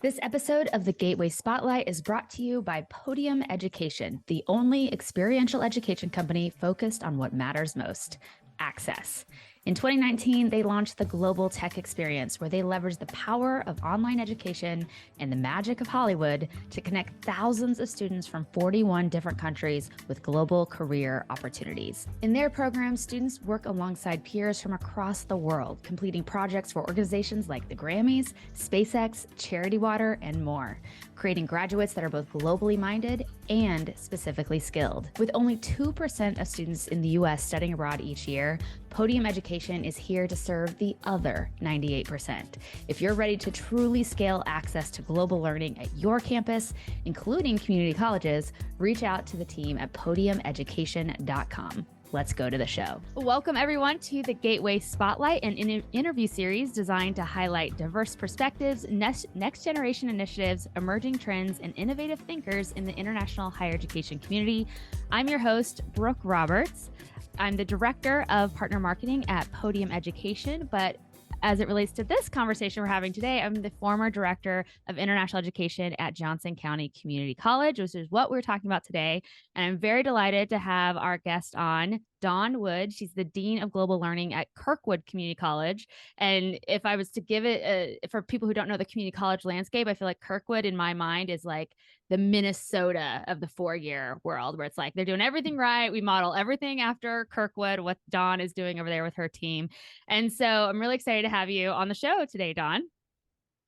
This episode of the Gateway Spotlight is brought to you by Podium Education, the only experiential education company focused on what matters most: access. In 2019, they launched the Global Tech Experience, where they leveraged the power of online education and the magic of Hollywood to connect thousands of students from 41 different countries with global career opportunities. In their program, students work alongside peers from across the world, completing projects for organizations like the Grammys, SpaceX, Charity Water, and more, creating graduates that are both globally minded and specifically skilled. With only 2% of students in the US studying abroad each year, Podium Education is here to serve the other 98%. If you're ready to truly scale access to global learning at your campus, including community colleges, reach out to the team at podiumeducation.com. Let's go to the show. Welcome, everyone, to the Gateway Spotlight, an interview series designed to highlight diverse perspectives, next generation initiatives, emerging trends, and innovative thinkers in the international higher education community. I'm your host, Brooke Roberts. I'm the Director of Partner Marketing at Podium Education, but as it relates to this conversation we're having today, I'm the former Director of International Education at Johnson County Community College, which is what we're talking about today. And I'm very delighted to have our guest on, Dawn Wood. She's the Dean of Global Learning at Kirkwood Community College. And if I was to give it, for people who don't know the community college landscape, I feel like Kirkwood in my mind is like the Minnesota of the four-year world, where it's like they're doing everything right. We model everything after Kirkwood, what Dawn is doing over there with her team. And so I'm really excited to have you on the show today, Dawn.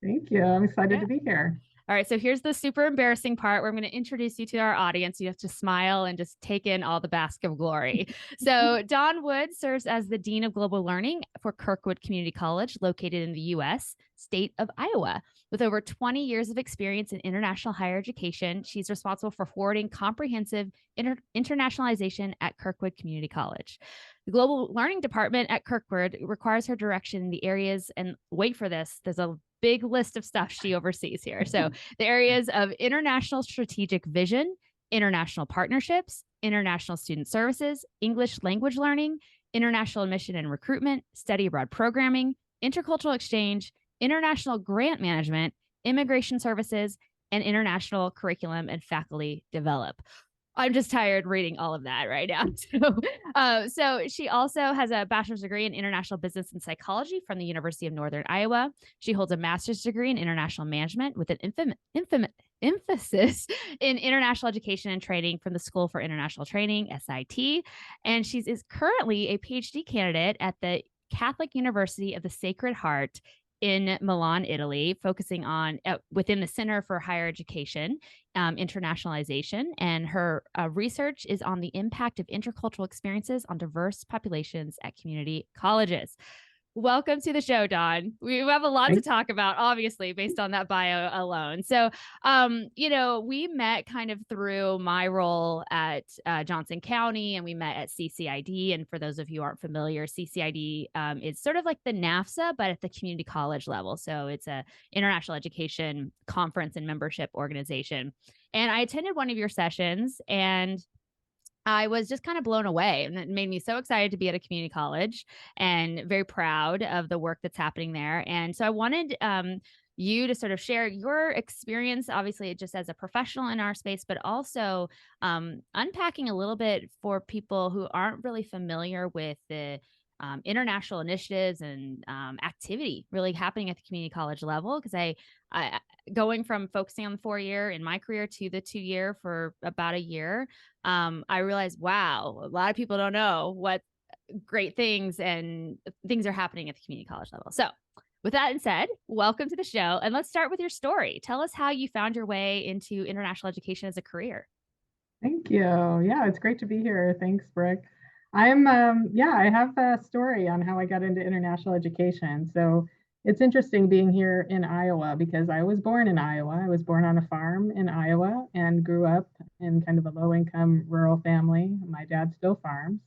Thank you. I'm excited to be here. All right, so here's the super embarrassing part where I'm going to introduce you to our audience. You have to smile and just take in all the bask of glory. So Dawn Wood serves as the Dean of Global Learning for Kirkwood Community College, located in the U.S. state of Iowa. With over 20 years of experience in international higher education, she's responsible for forwarding comprehensive internationalization at Kirkwood Community College. The Global Learning Department at Kirkwood requires her direction in the areas, and wait for this, there's a big list of stuff she oversees here. So the areas of international strategic vision, international partnerships, international student services, English language learning, international admission and recruitment, study abroad programming, intercultural exchange, international grant management, immigration services, and international curriculum and faculty develop. I'm just tired reading all of that right now. So she also has a bachelor's degree in international business and psychology from the University of Northern Iowa. She holds a master's degree in international management with an emphasis in international education and training from the School for International Training, SIT. And she is currently a PhD candidate at the Catholic University of the Sacred Heart in Milan, Italy, focusing on within the Center for Higher Education, internationalization. And her research is on the impact of intercultural experiences on diverse populations at community colleges. Welcome to the show, Dawn. We have a lot to talk about, obviously, based on that bio alone. So, we met kind of through my role at Johnson County, and we met at CCID. And for those of you who aren't familiar, CCID is sort of like the NAFSA, but at the community college level. So it's a international education conference and membership organization. And I attended one of your sessions, and I was just kind of blown away, and it made me so excited to be at a community college and very proud of the work that's happening there. And so I wanted you to sort of share your experience, obviously just as a professional in our space, but also unpacking a little bit for people who aren't really familiar with the international initiatives and activity really happening at the community college level. Because I going from focusing on the 4-year in my career to the 2-year for about a year, I realized, wow, a lot of people don't know what great things and things are happening at the community college level. So with that said, welcome to the show. And let's start with your story. Tell us how you found your way into international education as a career. Thank you. Yeah, it's great to be here. Thanks, Brooke. I have a story on how I got into international education. So it's interesting being here in Iowa because I was born in Iowa. I was born on a farm in Iowa and grew up in kind of a low-income rural family. My dad still farms.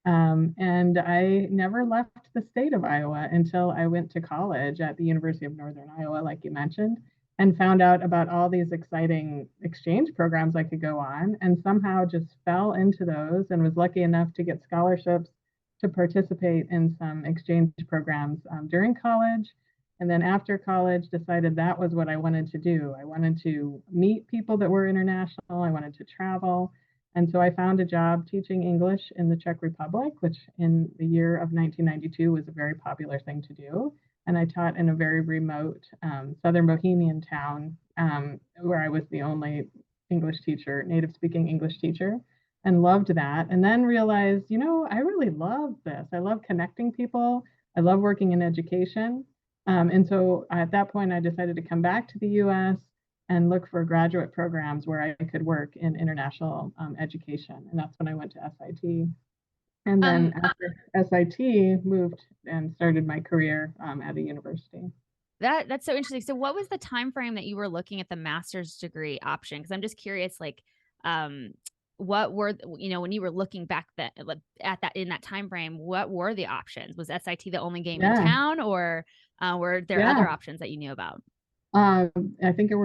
And I never left the state of Iowa until I went to college at the University of Northern Iowa, like you mentioned, and found out about all these exciting exchange programs I could go on, and somehow just fell into those and was lucky enough to get scholarships to participate in some exchange programs during college. And then after college, decided that was what I wanted to do. I wanted to meet people that were international. I wanted to travel. And so I found a job teaching English in the Czech Republic, which in the year of 1992 was a very popular thing to do. And I taught in a very remote southern Bohemian town where I was the only English teacher, native speaking English teacher, and loved that. And then realized, I really love this. I love connecting people. I love working in education. And so at that point, I decided to come back to the US and look for graduate programs where I could work in international education. And that's when I went to SIT. And then Um, after SIT, moved and started my career at a university. that's so interesting. So what was the time frame that you were looking at the master's degree option? Because I'm just curious, like, um, what were, when you were looking back at that in that time frame, what were the options? Was SIT the only game in Yeah, town, or were there other yeah. options that you knew about? I think there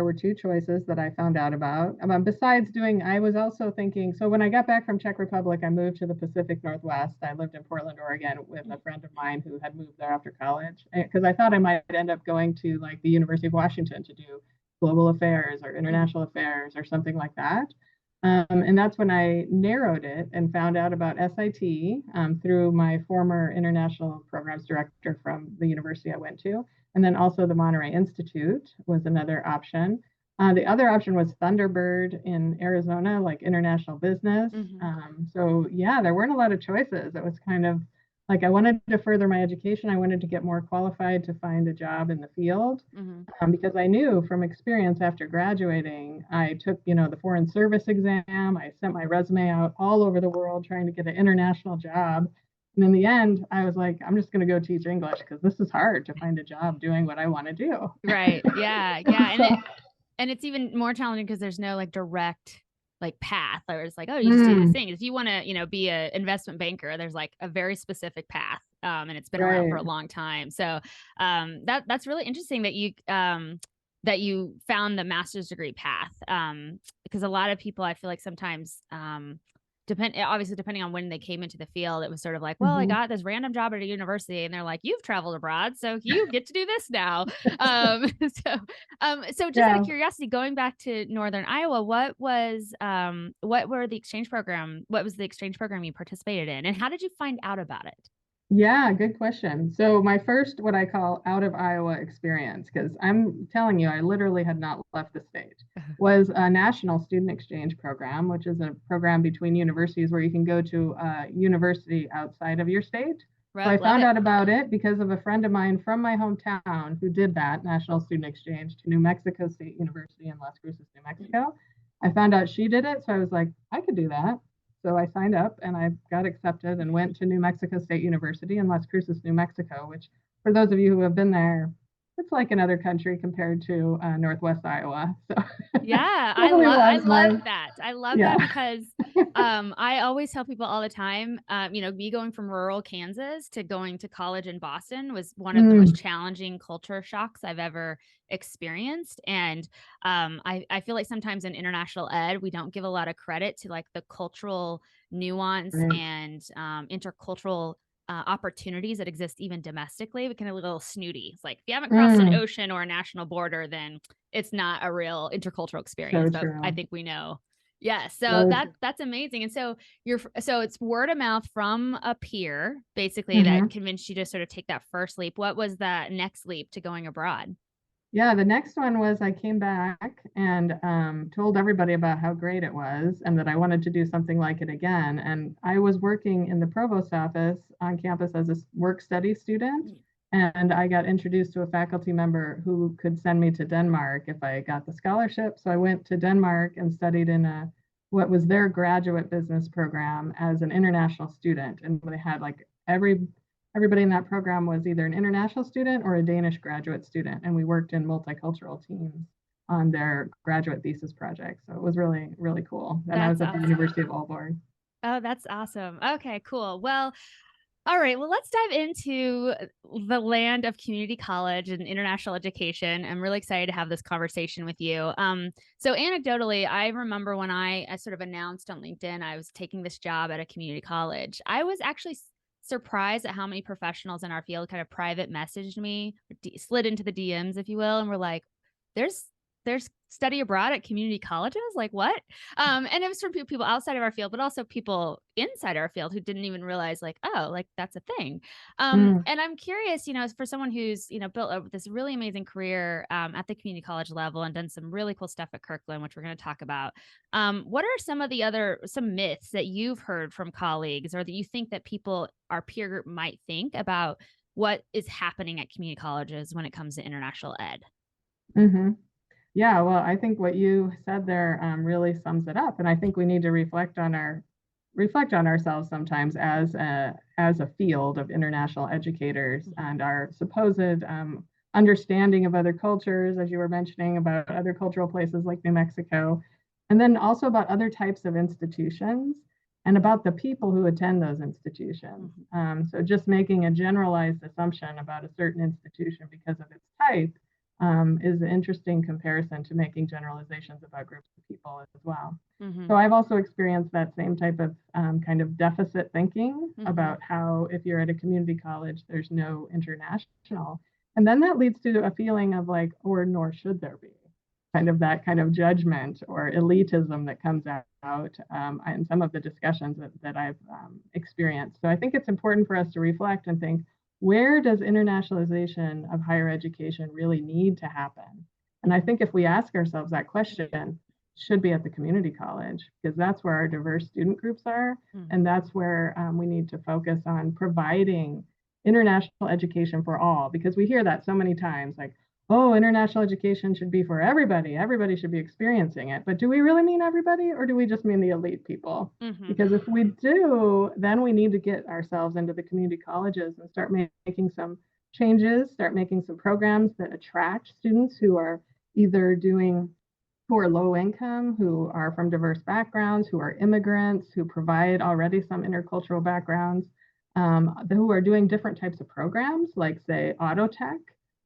were two choices that I found out about. Besides doing, I was also thinking, so when I got back from Czech Republic, I moved to the Pacific Northwest. I lived in Portland, Oregon with a friend of mine who had moved there after college because I thought I might end up going to like the University of Washington to do global affairs or Mhm. international affairs or something like that. And that's when I narrowed it and found out about SIT through my former international programs director from the university I went to. And then also the Monterey Institute was another option. The other option was Thunderbird in Arizona, like international business. Mhm. So yeah, there weren't a lot of choices. It was kind of like I wanted to further my education. I wanted to get more qualified to find a job in the field Mhm. because I knew from experience after graduating, I took, the foreign service exam. I sent my resume out all over the world trying to get an international job. And in the end, I was like, I'm just going to go teach English because this is hard to find a job doing what I want to do. Right. Yeah. Yeah. So, And it's even more challenging because there's no like direct like path where it's like, oh, you just do this mm, thing. If you want to, be an investment banker, there's like a very specific path. And it's been around for right. a long time. So that's really interesting that you found the master's degree path. Because a lot of people I feel like sometimes obviously depending on when they came into the field, it was sort of like, well, I Mm-hmm. got this random job at a university and they're like, you've traveled abroad, so you get to do this now. So so just out of Yeah. curiosity, going back to Northern Iowa, what were the exchange program? What was the exchange program you participated in, and how did you find out about it? Yeah, good question. So my first, what I call out of Iowa experience, because I'm telling you, I literally had not left the state, was a national student exchange program, which is a program between universities where you can go to a university outside of your state. So I Love found it. out about it because of a friend of mine from my hometown who did that national student exchange to New Mexico State University in Las Cruces, New Mexico. I found out she did it, so I was like, I could do that. So I signed up and I got accepted and went to New Mexico State University in Las Cruces, New Mexico, which for those of you who have been there, it's like another country compared to Northwest Iowa. So Yeah, definitely I was love my, that. I love yeah. that because I always tell people all the time, me going from rural Kansas to going to college in Boston was one of the most Mm, challenging culture shocks I've ever experienced. And I feel like sometimes in international ed, we don't give a lot of credit to like the cultural nuance right. and intercultural opportunities that exist even domestically. We can be a little snooty. It's like if you haven't crossed an Mm, ocean or a national border, then it's not a real intercultural experience. so But I true. think we know. Yeah, so So that's amazing. And so it's word of mouth from a peer basically that mhm. convinced you to sort of take that first leap. What was that next leap to going abroad? Yeah, the next one was I came back and told everybody about how great it was and that I wanted to do something like it again. And I was working in the provost office on campus as a work study student. And I got introduced to a faculty member who could send me to Denmark if I got the scholarship. So I went to Denmark and studied in what was their graduate business program as an international student. And they had like everybody in that program was either an international student or a Danish graduate student, and we worked in multicultural teams on their graduate thesis project. So it was really, really cool. And I That's was at the awesome. University of Aalborg. Oh, that's awesome. Okay, cool. Well, all right. Well, let's dive into the land of community college and international education. I'm really excited to have this conversation with you. So anecdotally, I remember when I sort of announced on LinkedIn I was taking this job at a community college. I was actually surprised at how many professionals in our field kind of private messaged me, slid into the DMs, if you will, and were like, "There's study abroad at community colleges? Like what?" And it was from people outside of our field, but also people inside our field who didn't even realize, like, oh, like that's a thing. Mm, And I'm curious, for someone who's built this really amazing career at the community college level and done some really cool stuff at Kirkland, which we're going to talk about. What are some of the some myths that you've heard from colleagues, or that you think that people, our peer group, might think about what is happening at community colleges when it comes to international ed? hmm Yeah, well, I think what you said there really sums it up, and I think we need to reflect on ourselves sometimes as a field of international educators Mhm. and our supposed understanding of other cultures, as you were mentioning about other cultural places like New Mexico, and then also about other types of institutions and about the people who attend those institutions. Mhm. So just making a generalized assumption about a certain institution because of its type is an interesting comparison to making generalizations about groups of people as well. So Mhm. I've also experienced that same type of kind of deficit thinking Mhm. about how if you're at a community college, there's no international. And then that leads to a feeling of like, or nor should there be, kind of that kind of judgment or elitism that comes out in some of the discussions that I've experienced. So I think it's important for us to reflect and think, where does internationalization of higher education really need to happen? And I think if we ask ourselves that question, should be at the community college, because that's where our diverse student groups are. And Mhm. that's where we need to focus on providing international education for all, because we hear that so many times, like, oh, international education should be for everybody. Everybody should be experiencing it. But do we really mean everybody, or do we just mean the elite people? Mhm. Because if we do, then we need to get ourselves into the community colleges and start making some changes, start making some programs that attract students who are low income, who are from diverse backgrounds, who are immigrants, who provide already some intercultural backgrounds, who are doing different types of programs, like, say, auto tech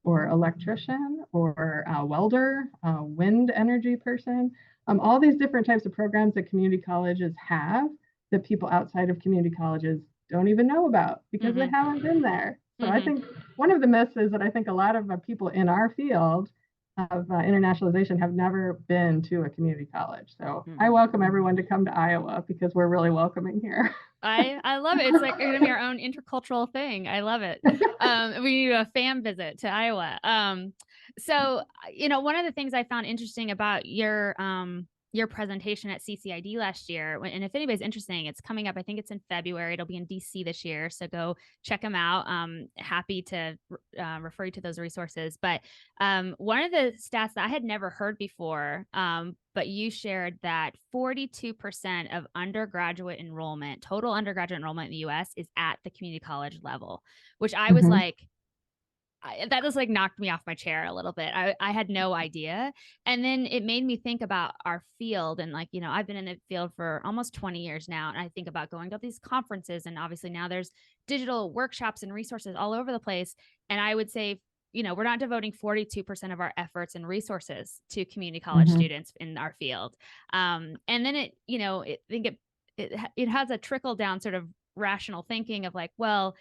or Mhm. electrician or welder, wind energy person. All these different types of programs that community colleges have that people outside of community colleges don't even know about because they Mhm. haven't been there. So I Mhm. think one of the myths is that I think a lot of people in our field of internationalization have never been to a community college. So I Mhm. welcome everyone to come to Iowa because we're really welcoming here. I love it. It's like going to be our own intercultural thing. I love it. We need a fan visit to Iowa. So one of the things I found interesting about your presentation at CCID last year, and if anybody's interested, it's coming up. I think it's in February. It'll be in DC this year, so go check them out. Happy to refer you to those resources. But one of the stats that I had never heard before, but you shared that 42% of undergraduate enrollment, total undergraduate enrollment in the US, is at the community college level, which I was Mm-hmm. like, that just like knocked me off my chair a little bit. I had no idea. And then it made me think about our field. And like, I've been in the field for almost 20 years now. And I think about going to these conferences. And obviously now there's digital workshops and resources all over the place. And I would say, we're not devoting 42% of our efforts and resources to community college Mm-hmm. students in our field. And then it has a trickle down sort of rational thinking of like, well,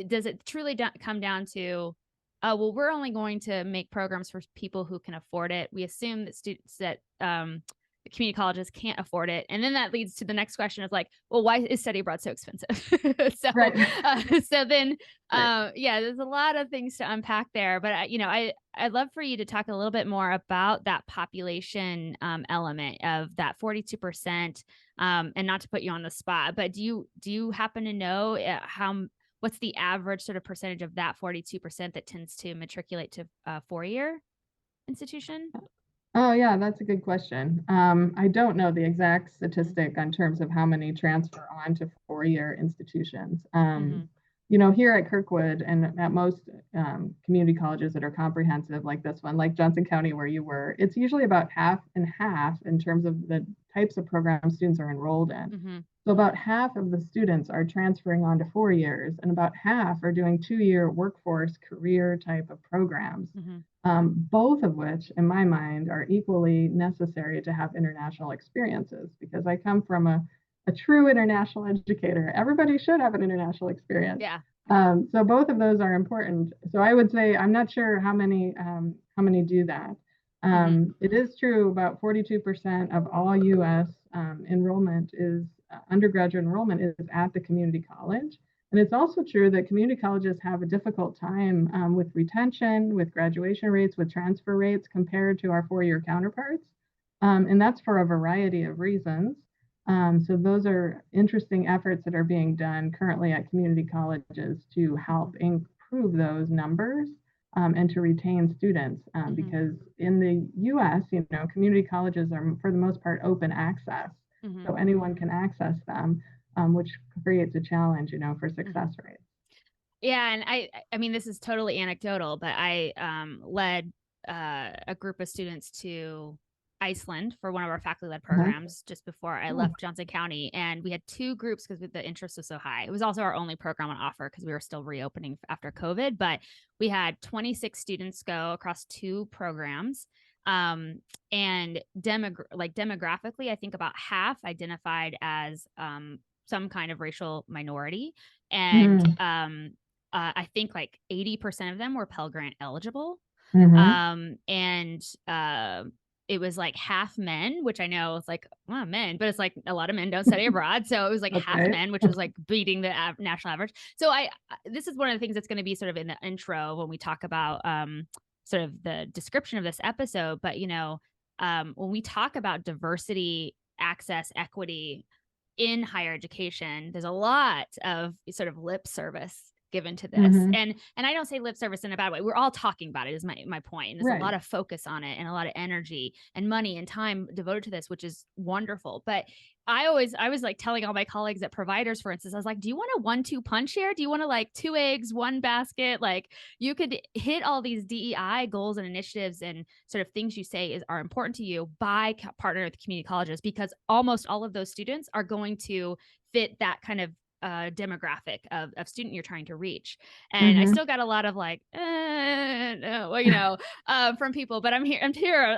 does it truly come down to, well, we're only going to make programs for people who can afford it. We assume that students that the community colleges can't afford it. And then that leads to the next question of like, well, why is study abroad so expensive? so, Right. so then, Right. yeah, there's a lot of things to unpack there, but I'd love for you to talk a little bit more about that population element of that 42%, and not to put you on the spot, but do you happen to know what's the average sort of percentage of that 42% that tends to matriculate to a 4-year institution? Oh, yeah, that's a good question. I don't know the exact Mhm. statistic in terms of how many transfer on to four-year institutions. Mhm. Here at Kirkwood and at most community colleges that are comprehensive, like this one, like Johnson County, where you were, it's usually about half and half in terms of the types of programs students are enrolled in. Mhm. So about half of the students are transferring on to 4 years, and about half are doing 2-year workforce career type of programs, Mhm. both of which, in my mind, are equally necessary to have international experiences. Because I come from a true international educator. Everybody should have an international experience. Yeah. So both of those are important. So I would say I'm not sure how many do that. It is true about 42% of all U.S. Enrollment is undergraduate enrollment is at the community college. And it's also true that community colleges have a difficult time with retention, with graduation rates, with transfer rates compared to our four-year counterparts. And that's for a variety of reasons. So those are interesting efforts that are being done currently at community colleges to help improve those numbers and to retain students. Because in the US, community colleges are for the most part open access. So anyone can access them, which creates a challenge, for success rates. Yeah, and I mean, this is totally anecdotal, but I led a group of students to Iceland for one of our faculty-led programs just before I left Johnson County, and we had two groups because the interest was so high. It was also our only program on offer because we were still reopening after COVID, but we had 26 students go across two programs. And demographically, I think about half identified as some kind of racial minority, and I think like 80% of them were Pell Grant eligible. And it was like half men, which I know is like, well, men, but it's like a lot of men don't study abroad. So it was like half men, which was like beating the national average. So this is one of the things that's going to be sort of in the intro when we talk about sort of the description of this episode. But, when we talk about diversity, access, equity in higher education, there's a lot of sort of lip service given to this. And I don't say lip service in a bad way. We're all talking about it is my point. And there's a lot of focus on it and a lot of energy and money and time devoted to this, which is wonderful. But I was like telling all my colleagues at providers, for instance, I was like, do you want a 1-2 punch here? Do you want to like 2 eggs, 1 basket? Like you could hit all these DEI goals and initiatives and sort of things you say are important to you by partnering with community colleges, because almost all of those students are going to fit that kind of demographic of student you're trying to reach. And I still got a lot of like, no, from people, but I'm here. I'm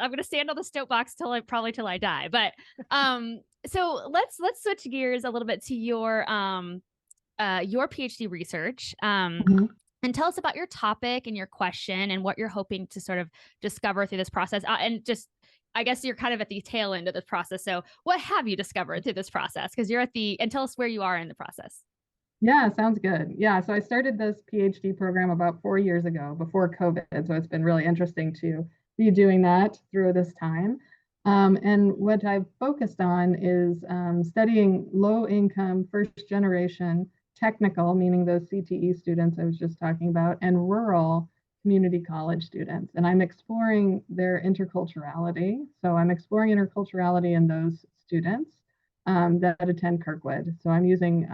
going to stand on the soapbox till I die. But so let's switch gears a little bit to your PhD research. And tell us about your topic and your question and what you're hoping to sort of discover through this process. And just, I guess you're kind of at the tail end of this process. So what have you discovered through this process? Because you're and tell us where you are in the process. Yeah, sounds good. Yeah, so I started this PhD program about 4 years ago before COVID. So it's been really interesting to be doing that through this time. And what I've focused on is studying low income, first generation technical, meaning those CTE students I was just talking about, and rural community college students. And I'm exploring their interculturality. So I'm exploring interculturality in those students that attend Kirkwood. So I'm using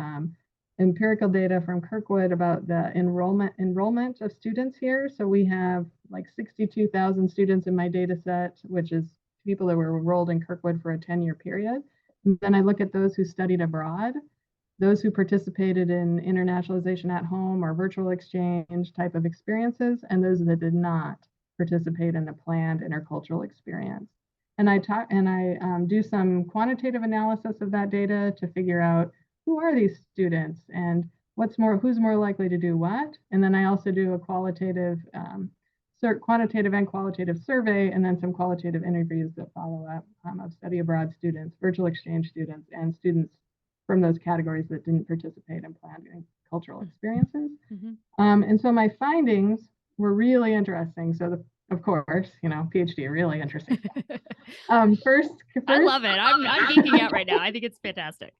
empirical data from Kirkwood about the enrollment of students here. So we have like 62,000 students in my data set, which is people that were enrolled in Kirkwood for a 10-year period. And then I look at those who studied abroad, those who participated in internationalization at home or virtual exchange type of experiences, and those that did not participate in the planned intercultural experience. And I do some quantitative analysis of that data to figure out who are these students and who's more likely to do what. And then I also do a quantitative and qualitative survey, and then some qualitative interviews that follow up of study abroad students, virtual exchange students, and students from those categories that didn't participate in planned cultural experiences. And so my findings were really interesting. So of course, PhD, really interesting. First, I love it. I'm geeking out right now. I think it's fantastic.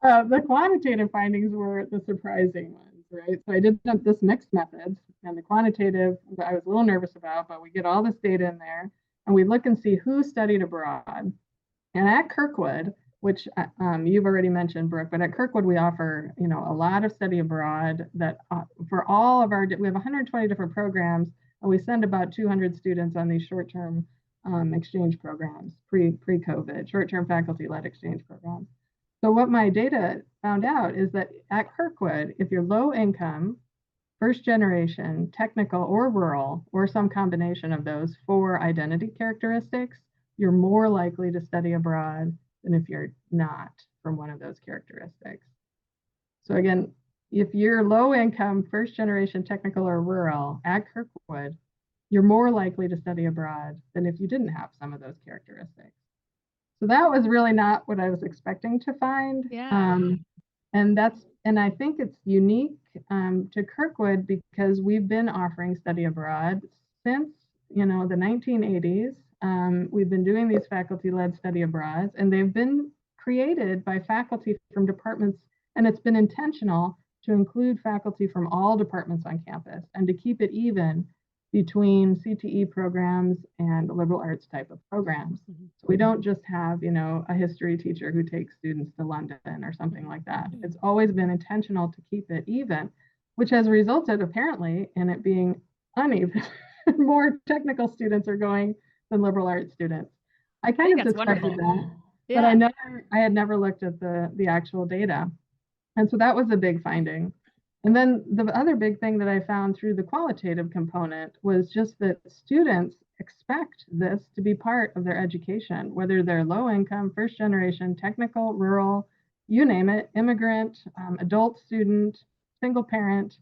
The quantitative findings were the surprising ones, right? So I did this mixed methods, and the quantitative I was a little nervous about, but we get all this data in there and we look and see who studied abroad. And at Kirkwood, which you've already mentioned, Brooke, but at Kirkwood we offer, a lot of study abroad that for all of we have 120 different programs, and we send about 200 students on these short-term exchange programs, pre-COVID, short-term faculty-led exchange programs. So what my data found out is that at Kirkwood, if you're low income, first generation, technical or rural, or some combination of those 4 identity characteristics, you're more likely to study abroad than if you're not from one of those characteristics. So again, if you're low income, first generation technical or rural at Kirkwood, you're more likely to study abroad than if you didn't have some of those characteristics. So that was really not what I was expecting to find. Yeah. And I think it's unique to Kirkwood because we've been offering study abroad since, the 1980s. We've been doing these faculty-led study abroads, and they've been created by faculty from departments, and it's been intentional to include faculty from all departments on campus and to keep it even between CTE programs and liberal arts type of programs. So we don't just have, a history teacher who takes students to London or something like that. It's always been intentional to keep it even, which has resulted apparently in it being uneven. More technical students are going than liberal arts students. I kind of suspected that, but I had never looked at the actual data. And so that was a big finding. And then the other big thing that I found through the qualitative component was just that students expect this to be part of their education, whether they're low income, first generation, technical, rural, you name it, immigrant, adult student, single parent.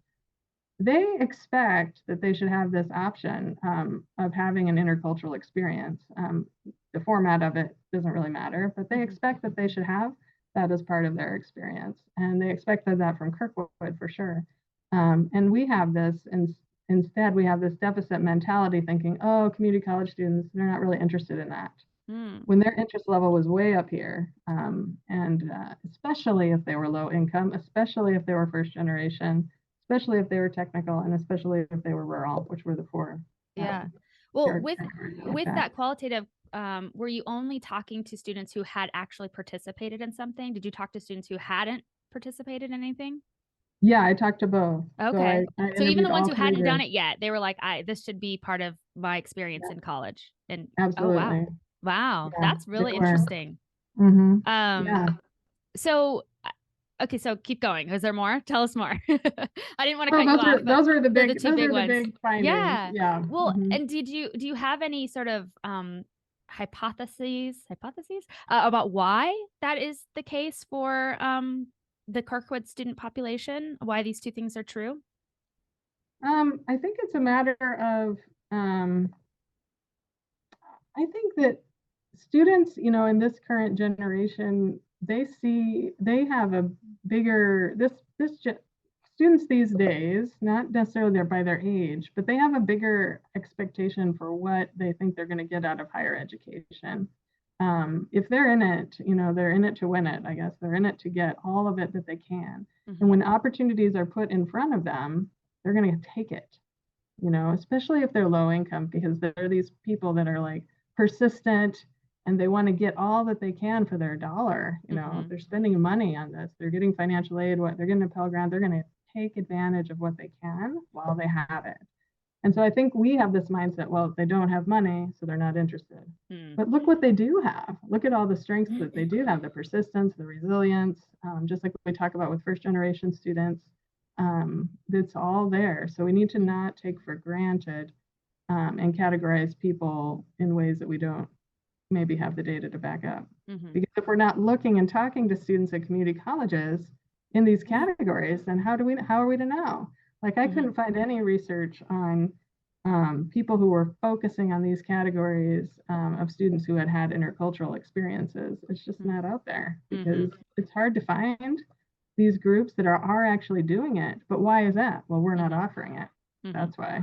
They expect that they should have this option of having an intercultural experience. The format of it doesn't really matter, but they expect that they should have that as part of their experience. And they expected that from Kirkwood for sure. And we have this, and instead we have this deficit mentality thinking, oh, community college students, they're not really interested in that. When their interest level was way up here. And especially if they were low income, especially if they were first generation, especially if they were technical, and especially if they were rural, which were the four. Yeah. Well, with that qualitative, were you only talking to students who had actually participated in something? Did you talk to students who hadn't participated in anything? Yeah, I talked to both. Okay. So even the ones who hadn't done it it yet, they were like, this should be part of my experience in college. And absolutely. Oh, wow. Wow. Yeah, That's really interesting. Yeah. So, okay, so keep going. Is there more? Tell us more. I didn't want to cut you off. Those were the big, two big ones. big findings. Yeah. Well, and do you have any sort of hypotheses about why that is the case for the Kirkwood student population? Why these two things are true? I think it's a matter of I think that students, in this current generation, they have a bigger students these days, not necessarily by their age, but they have a bigger expectation for what they think they're going to get out of higher education. If they're in it, they're in it to win it, I guess. They're in it to get all of it that they can. And when opportunities are put in front of them, they're going to take it, especially if they're low income, because there are these people that are like persistent and they want to get all that they can for their dollar. They're spending money on this. They're getting financial aid, they're getting a Pell Grant. They're going to take advantage of what they can while they have it. And so I think we have this mindset, well, they don't have money, so they're not interested. But look what they do have. Look at all the strengths that they do have, the persistence, the resilience, just like we talk about with first generation students. It's all there. So we need to not take for granted and categorize people in ways that we don't maybe have the data to back up. Because if we're not looking and talking to students at community colleges in these categories, then how are we to know? Like I couldn't find any research on people who were focusing on these categories of students who had intercultural experiences. It's just not out there because it's hard to find these groups that are actually doing it. But why is that? Well, we're not offering it. That's why.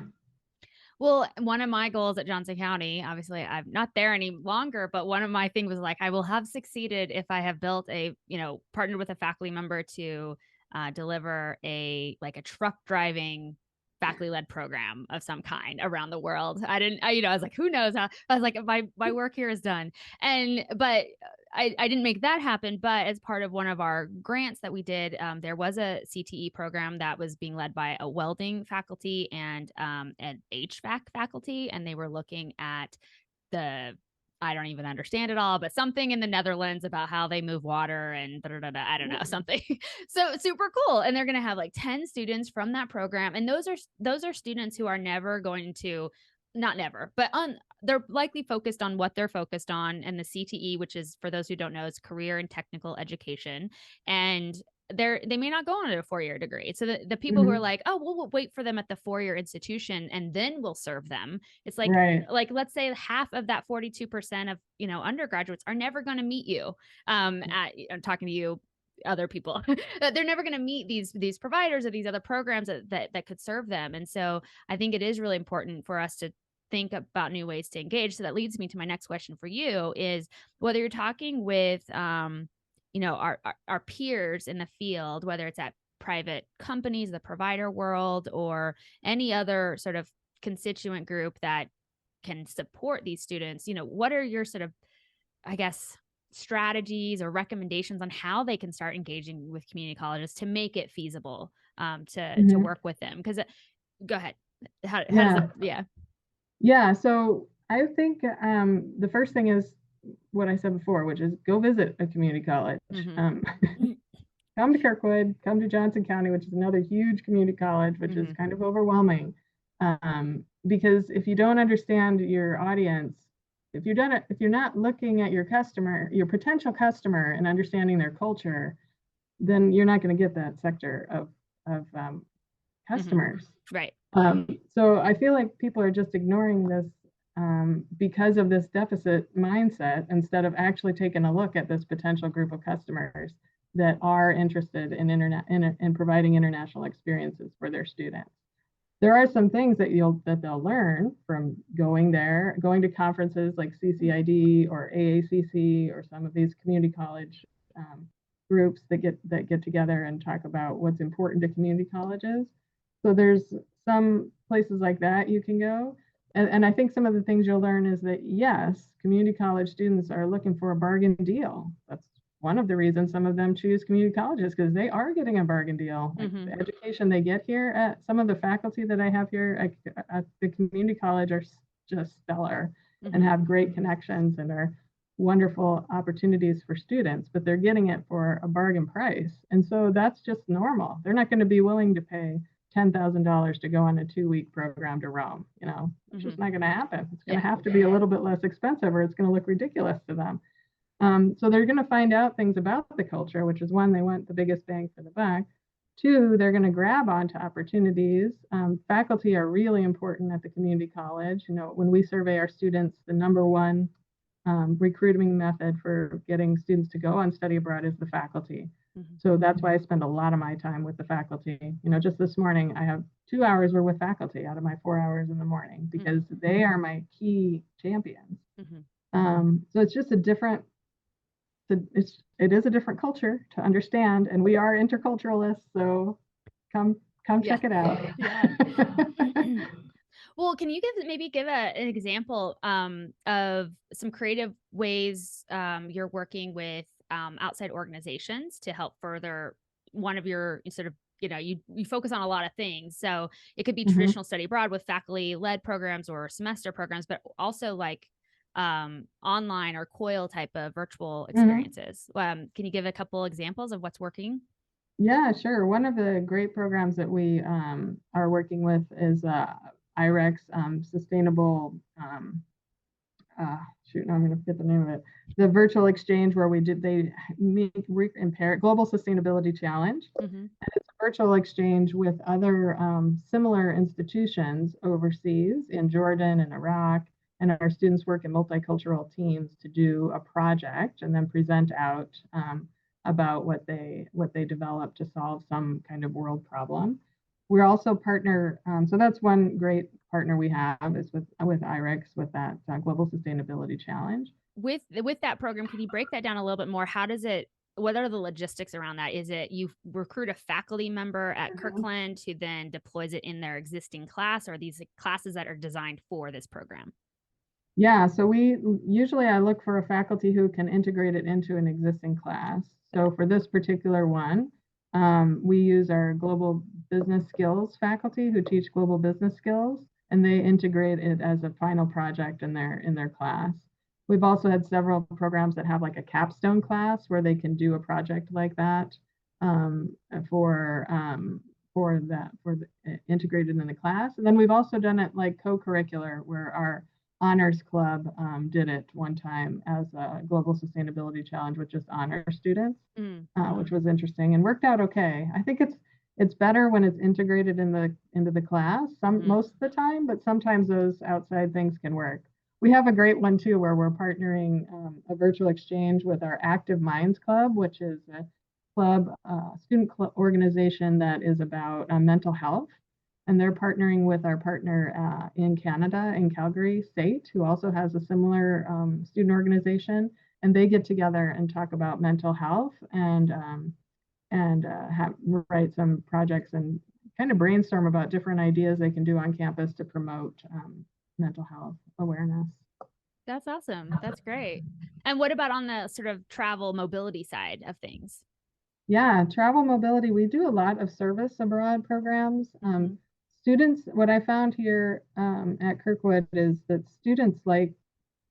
Well, one of my goals at Johnson County, obviously I'm not there any longer, but one of my things was like, I will have succeeded if I have built partnered with a faculty member to deliver a truck driving faculty-led program of some kind around the world. I was like, who knows how? I was like, my work here is done. But I didn't make that happen. But as part of one of our grants that we did, there was a CTE program that was being led by a welding faculty and an HVAC faculty, and they were looking at I don't even understand it all, but something in the Netherlands about how they move water and I don't know, something. So super cool. And they're going to have like 10 students from that program. And those are students who are never going to, not never, but they're likely focused on what they're focused on, and the CTE, which is, for those who don't know, is career and technical education. And they may not go on to a 4-year degree. So the people who are Mhm. like, oh, we'll wait for them at the 4-year institution and then we'll serve them. It's Right. like let's say half of that 42% of undergraduates are never going to meet you. I'm talking to you, other people. They're never going to meet these providers or these other programs that could serve them. And so I think it is really important for us to think about new ways to engage. So that leads me to my next question for you is whether you're talking with our peers in the field, whether it's at private companies, the provider world, or any other sort of constituent group that can support these students, what are your sort of, I guess, strategies or recommendations on how they can start engaging with community colleges to make it feasible, to Mhm. work with them? Because go ahead. How does Yeah. it? Yeah. Yeah. So I think the first thing is what I said before, which is go visit a community college. Mm-hmm. Um, come to Kirkwood, come to Johnson County, which is another huge community college, which is Mm-hmm. kind of overwhelming. Because if you don't understand your audience, if you're not looking at your customer, your potential customer, and understanding their culture, then you're not going to get that sector of Mm-hmm. customers. Right. So I feel like people are just ignoring this because of this deficit mindset instead of actually taking a look at this potential group of customers that are interested in providing international experiences for their students. There are some things that they'll learn from going there, going to conferences like CCID or AACC or some of these community college groups that get together and talk about what's important to community colleges. So there's some places like that you can go. And I think some of the things you'll learn is that, yes, community college students are looking for a bargain deal. That's one of the reasons some of them choose community colleges because they are getting a bargain deal. Like Mm-hmm. the education they get here at some of the faculty that I have here at the community college are just stellar and Mm-hmm. have great connections and are wonderful opportunities for students, but they're getting it for a bargain price. And so that's just normal. They're not going to be willing to pay $10,000 to go on a 2-week program to Rome. It's Mm-hmm. just not going to happen. It's going Yeah. to have to be a little bit less expensive or it's going to look ridiculous to them. So they're going to find out things about the culture, which is one, they want the biggest bang for the buck. Two, they're going to grab onto opportunities. Faculty are really important at the community college. When we survey our students, the number one recruiting method for getting students to go on study abroad is the faculty. Mm-hmm. So that's why I spend a lot of my time with the faculty. Just this morning, I have 2 hours were with faculty out of my 4 hours in the morning because they are my key champions. Mm-hmm. So it's just it is a different culture to understand, and we are interculturalists. So come Yeah. check it out. Yeah. Well, can you give an example of some creative ways you're working with outside organizations to help further one of your sort of, you focus on a lot of things. So it could be Mhm. traditional study abroad with faculty led programs or semester programs, but also like online or COIL type of virtual Mhm. experiences. Can you give a couple examples of what's working? Yeah, sure. One of the great programs that we are working with is IREX Sustainable. Shoot, now I'm going to forget the name of it. The virtual exchange where they meet impair Global Sustainability Challenge. Mm-hmm. And it's a virtual exchange with other similar institutions overseas in Jordan and Iraq. And our students work in multicultural teams to do a project and then present out about what they develop to solve some kind of world problem. We're also partner, so that's one great partner we have is with IREX with that Global Sustainability Challenge. With that program, can you break that down a little bit more? What are the logistics around that? Is it you recruit a faculty member at Kirkland who then deploys it in their existing class, or are these classes that are designed for this program? Yeah, so I look for a faculty who can integrate it into an existing class. So for this particular one, we use our global business skills faculty who teach global business skills, and they integrate it as a final project in their class. We've also had several programs that have like a capstone class where they can do a project like that um, for integrated in the class. And then we've also done it like co-curricular, where our honors club did it one time as a global sustainability challenge with just honor students, which was interesting and worked out okay. I think it's better when it's integrated into the class most of the time, but sometimes those outside things can work. We have a great one too, where we're partnering a virtual exchange with our Active Minds Club, which is a student club organization that is about mental health. And they're partnering with our partner in Canada, in Calgary State, who also has a similar student organization. And they get together and talk about mental health and write some projects and kind of brainstorm about different ideas they can do on campus to promote mental health awareness. That's awesome. That's great. And what about on the sort of travel mobility side of things? Yeah, travel mobility, we do a lot of service abroad programs. Students, what I found here at Kirkwood is that students like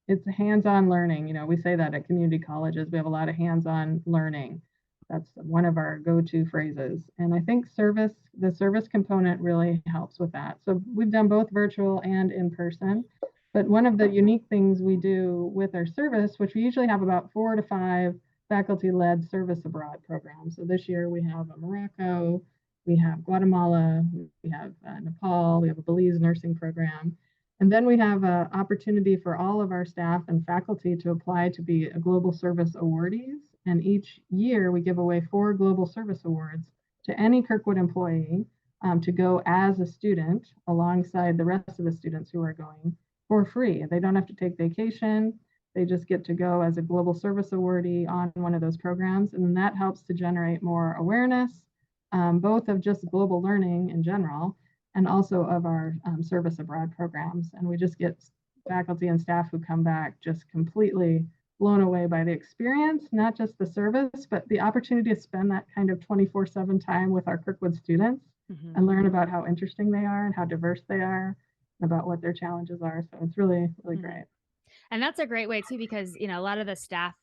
it's hands-on learning. You know, we say that at community colleges, we have a lot of hands-on learning. That's one of our go-to phrases. And I think the service component really helps with that. So we've done both virtual and in person. But one of the unique things we do with our service, which we usually have about 4 to 5 faculty-led service abroad programs. So this year we have Morocco, we have Guatemala, we have Nepal, we have a Belize nursing program. And then we have an opportunity for all of our staff and faculty to apply to be a global service awardees. And each year we give away 4 global service awards to any Kirkwood employee to go as a student alongside the rest of the students who are going for free. They don't have to take vacation. They just get to go as a global service awardee on one of those programs. And then that helps to generate more awareness, both of just global learning in general, and also of our service abroad programs. And we just get faculty and staff who come back just completely blown away by the experience, not just the service, but the opportunity to spend that kind of 24/7 time with our Kirkwood students and learn about how interesting they are and how diverse they are and about what their challenges are. So it's really, really great. And that's a great way too, because, you know, a lot of the staff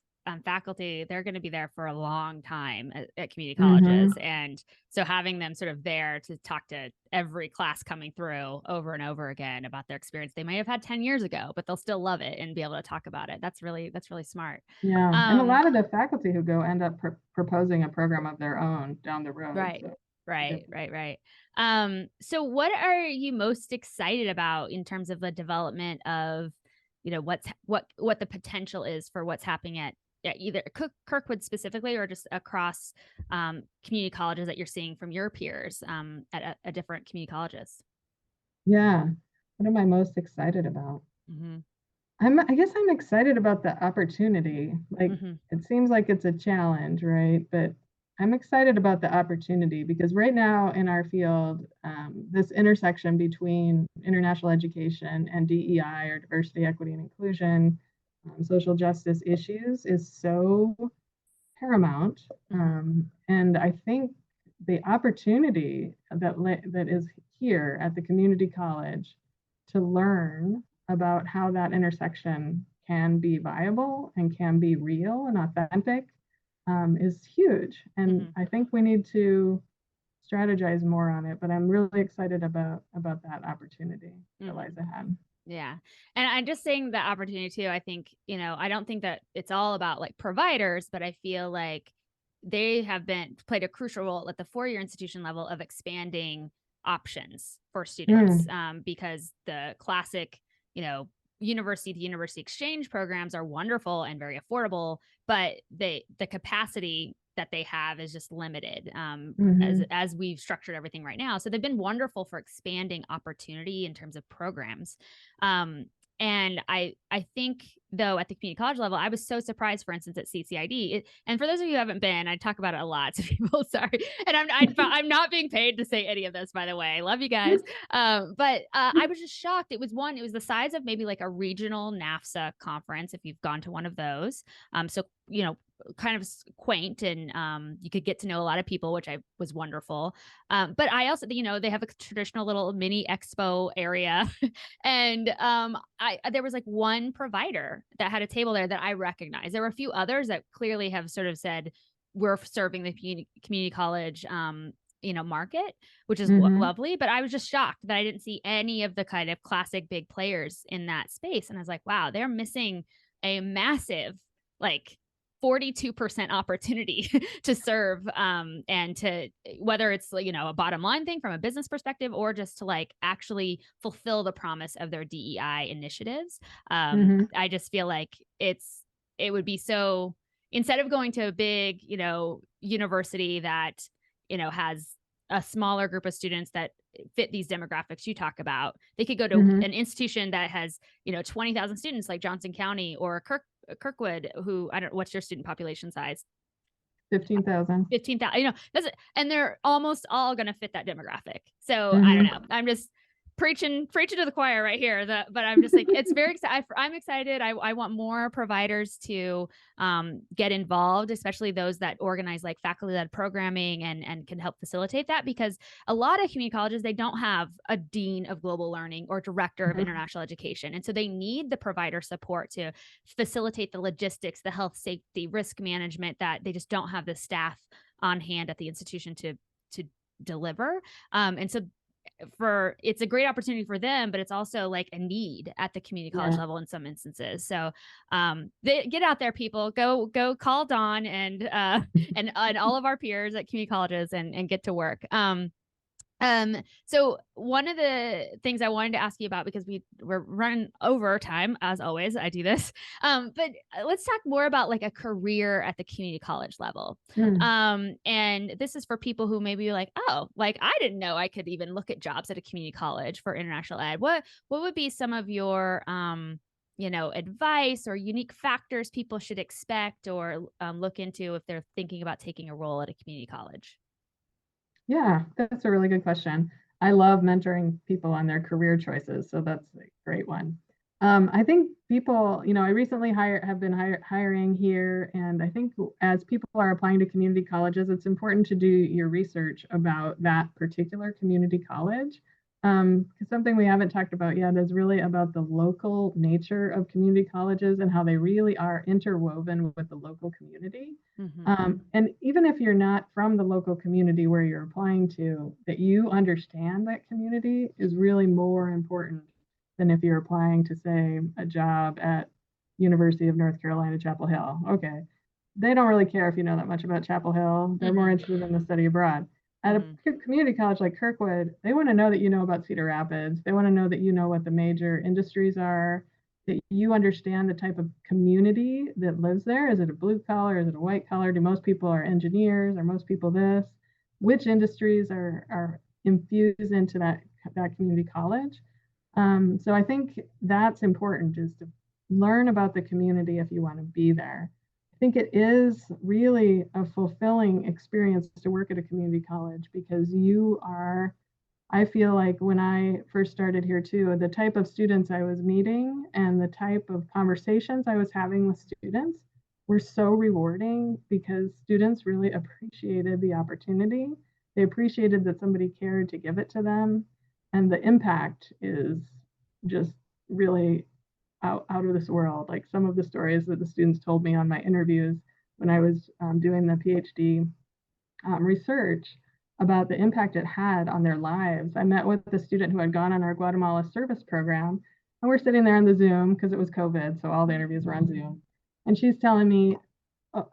faculty, they're going to be there for a long time at community colleges. And so having them sort of there to talk to every class coming through over and over again about their experience they may have had 10 years ago, but they'll still love it and be able to talk about it. That's really smart. Yeah. And a lot of the faculty who go end up proposing a program of their own down the road. Right. So. Right. So what are you most excited about in terms of the development of, you know, what the potential is for what's happening at either Kirkwood specifically or just across community colleges that you're seeing from your peers at different community colleges? Yeah. What am I most excited about? I guess I'm excited about the opportunity. Like it seems like it's a challenge, right? But I'm excited about the opportunity because right now in our field, this intersection between international education and DEI or diversity, equity, and inclusion, social justice issues is so paramount. And I think the opportunity that is here at the community college to learn about how that intersection can be viable and can be real and authentic is huge. And I think we need to strategize more on it, but I'm really excited about that opportunity that lies ahead. Yeah. And I'm just saying the opportunity too. I think, you know, I don't think that it's all about like providers, but I feel like they have played a crucial role at the 4-year institution level of expanding options for students because the classic, you know, university to university exchange programs are wonderful and very affordable, but the capacity that they have is just limited as we've structured everything right now. So they've been wonderful for expanding opportunity in terms of programs. And I think, though, at the community college level, I was so surprised, for instance, at CCID. And for those of you who haven't been, I talk about it a lot to people. Sorry, and I'm not being paid to say any of this, by the way. I love you guys, but I was just shocked. It was the size of maybe like a regional NAFSA conference, if you've gone to one of those. So you know, kind of quaint, and you could get to know a lot of people, which was wonderful. But I also, you know, they have a traditional little mini expo area, and there was like one provider that had a table there that I recognized. There were a few others that clearly have sort of said we're serving the community college market, which is Mm-hmm. lovely. But I was just shocked that I didn't see any of the kind of classic big players in that space. And I was like, wow, they're missing a massive, like, 42% opportunity to serve, and to, whether it's a bottom line thing from a business perspective, or just to like actually fulfill the promise of their DEI initiatives. Mm-hmm. I just feel like it would be so, instead of going to a big university that has a smaller group of students that fit these demographics you talk about, they could go to Mm-hmm. an institution that has 20,000 students, like Johnson County or Kirkwood, who, I don't, what's your student population size? 15,000. 15,000, that's it. And they're almost all going to fit that demographic. So I don't Mm-hmm. know. I'm just preaching to the choir right here. But I'm just like, it's very excited. I'm excited. I want more providers to get involved, especially those that organize like faculty-led programming and can help facilitate that, because a lot of community colleges, they don't have a dean of global learning or director of international education. And so they need the provider support to facilitate the logistics, the health, safety, risk management, that they just don't have the staff on hand at the institution to deliver. And so it's a great opportunity for them, but it's also like a need at the community college Yeah. level in some instances. So they get out there, people, go call Dawn and all of our peers at community colleges and get to work. So one of the things I wanted to ask you about, because we're running over time, as always, I do this. But let's talk more about like a career at the community college level. Mm. And this is for people who maybe like, oh, like I didn't know I could even look at jobs at a community college for international ed. What would be some of your advice or unique factors people should expect or look into if they're thinking about taking a role at a community college? Yeah, that's a really good question. I love mentoring people on their career choices, so that's a great one. I think people, I recently have been hiring here, and I think as people are applying to community colleges, it's important to do your research about that particular community college. Because something we haven't talked about yet is really about the local nature of community colleges and how they really are interwoven with the local community. And even if you're not from the local community where you're applying to, that you understand that community is really more important than if you're applying to, say, a job at University of North Carolina, Chapel Hill. Okay, they don't really care if you know that much about Chapel Hill. They're more interested in the study abroad. At a community college like Kirkwood, they want to know that you know about Cedar Rapids. They want to know that you know what the major industries are, that you understand the type of community that lives there. Is it a blue collar? Is it a white collar? Do most people are engineers? Are most people this? Which industries are infused into that community college? So I think that's important, is to learn about the community if you want to be there. I think it is really a fulfilling experience to work at a community college, because I feel like when I first started here too, the type of students I was meeting and the type of conversations I was having with students were so rewarding, because students really appreciated the opportunity. They appreciated that somebody cared to give it to them. And the impact is just really out of this world. Like some of the stories that the students told me on my interviews when I was doing the PhD research about the impact it had on their lives. I met with a student who had gone on our Guatemala service program, and we're sitting there on the Zoom because it was COVID, so all the interviews were on Zoom. And she's telling me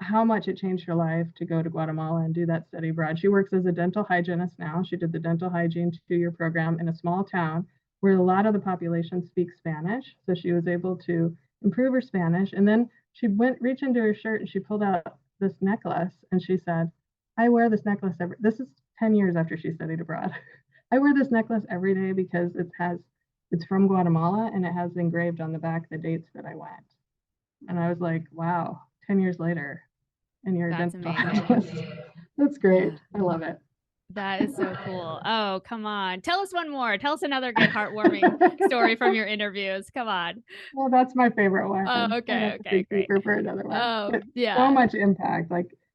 how much it changed her life to go to Guatemala and do that study abroad. She works as a dental hygienist now. She did the dental hygiene 2-year program in a small town where a lot of the population speaks Spanish. So she was able to improve her Spanish. And then she reached into her shirt and she pulled out this necklace and she said, I wear this necklace this is 10 years after she studied abroad. I wear this necklace every day because it's from Guatemala and it has engraved on the back the dates that I went. And I was like, wow, 10 years later, and you're a That's dental amazing. hygienist. That's great. Yeah. I love it. That is so cool. Oh, come on. Tell us one more. Tell us another good heartwarming story from your interviews. Come on. Well, that's my favorite one. Oh, I okay. have to Okay, dig great. deeper for another one. Oh, But so yeah. much impact.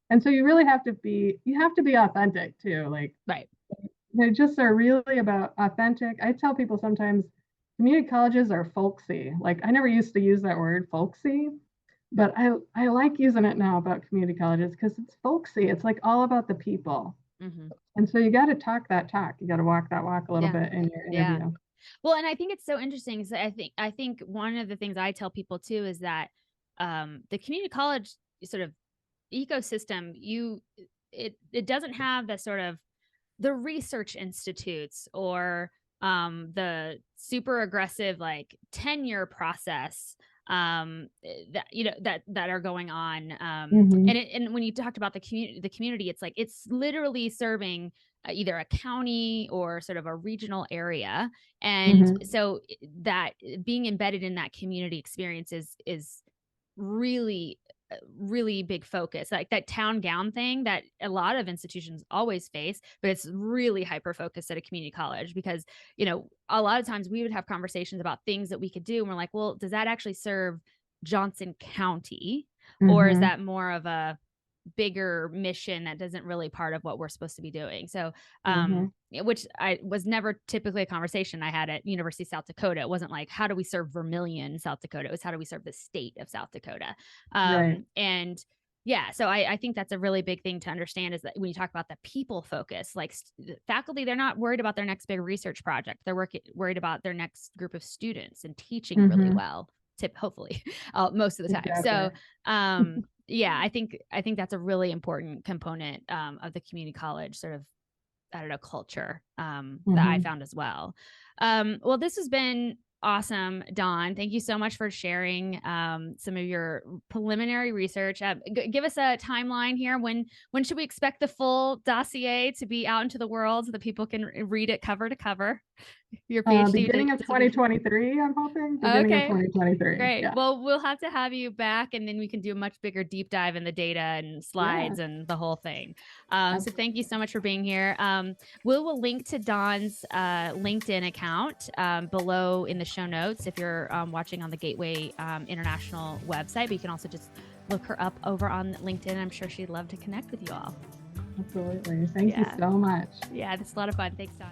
And so you really have to be authentic too. Right. They just are really about authentic. I tell people sometimes community colleges are folksy. Like I never used to use that word, folksy, but I like using it now about community colleges because it's folksy. It's like all about the people. And so you got to talk that talk. You got to walk that walk a little bit in your interview. Well, and I think it's so interesting. So I think one of the things I tell people too is that the community college sort of ecosystem, it doesn't have the sort of the research institutes or the super aggressive like tenure process that are going on. And when you talked about the community, it's like it's literally serving either a county or sort of a regional area, and so that being embedded in that community experience is really big focus, like that town gown thing that a lot of institutions always face, but it's really hyper focused at a community college because, a lot of times we would have conversations about things that we could do. And we're like, well, does that actually serve Johnson County? Or is that more of a bigger mission that isn't really part of what we're supposed to be doing? So, which was never typically a conversation I had at University of South Dakota. It wasn't like, how do we serve Vermilion, South Dakota? It was, how do we serve the state of South Dakota? And yeah, so I think that's a really big thing to understand, is that when you talk about the people focus, like faculty, they're not worried about their next big research project. They're worried about their next group of students and teaching really well, hopefully, most of the time. Exactly. So, yeah, I think that's a really important component of the community college sort of, I don't know, culture that I found as well. Well, this has been awesome, Dawn. Thank you so much for sharing some of your preliminary research. Give us a timeline here. When should we expect the full dossier to be out into the world so that people can read it cover to cover? Your PhD beginning of 2023, I'm hoping. Beginning of 2023. Great. Yeah. Well, we'll have to have you back, and then we can do a much bigger deep dive in the data and slides and the whole thing. So thank you so much for being here. We'll link to Dawn's LinkedIn account below in the show notes if you're watching on the Gateway International website, but you can also just look her up over on LinkedIn. I'm sure she'd love to connect with you all. Absolutely. Thank you so much. Yeah, this is a lot of fun. Thanks, Dawn.